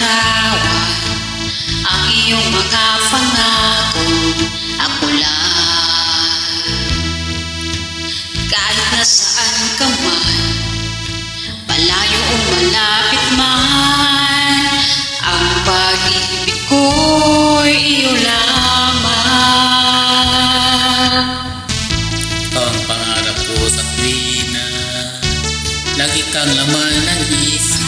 larawan ang iyong mga pangako. Ako lang, kahit nasaan ka man, malayo o malapit man, ang pag-ibig ko'y iyo lamang. Ang pangarap ko sa tuwina, lagi kang laman ng isip.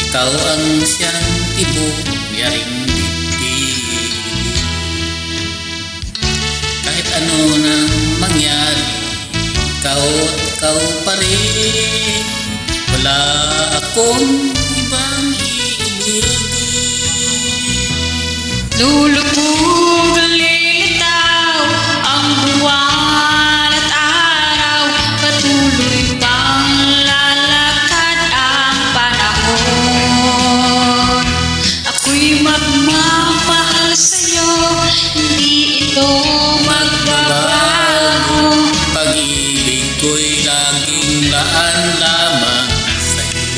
Ikaw ang siyang tibok, yaring dibdib. Kahit ano nang mangyari, ikaw pa rin. Wala akong ibang iibigin. Lulubog ang lilitaw ang buwan at araw, patuloy pang lalakad ang panahon. Ako'y magmamahal sa'yo, hindi ito magbabago. Pag-ibig ko'y laging laan lamang sa'yo.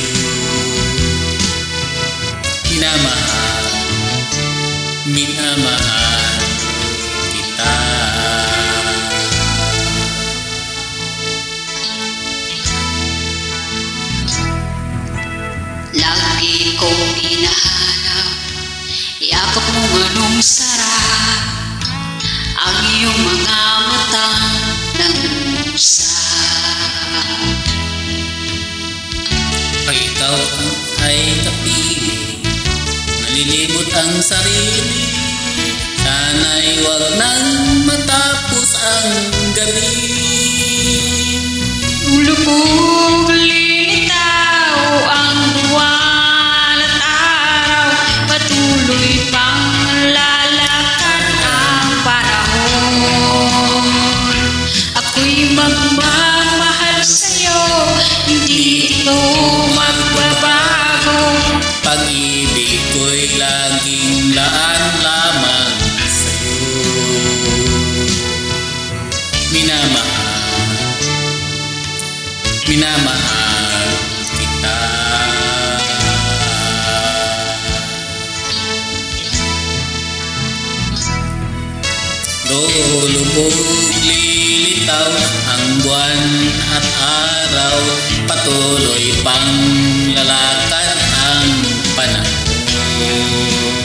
Minamahal kita. Lagi kong hinahanap, yakap mo anong sarap, ang iyong mga mata nangusap. Pag ikaw ay kapiling, nalilimot ang sarili. Sana'y wag nang matapos ang gabi. Lulubog lilitaw ang buwan at araw, patuloy pang lalakad ang panahon. Ako'y magmamahal sa'yo, hindi ito magbabago. Pag-ibig ko'y laging laan lamang sa'yo. Minamahal kita. Lulubog lilitaw ang buwan at araw, patuloy pang lalakad ang panahon.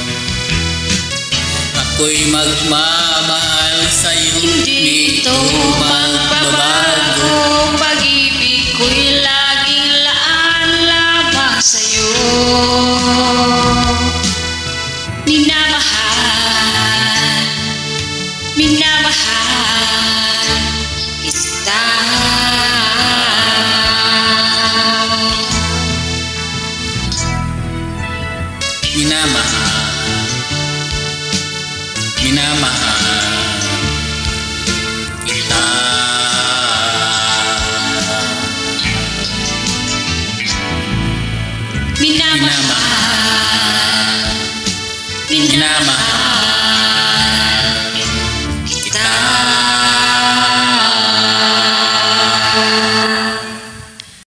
Ako'y magmamahal sa'yo, Hindi ito magbabago. Pag-ibig ko'y laging laan lamang sa'yo. Minamahal kita. Minamahal kita. Minamahal.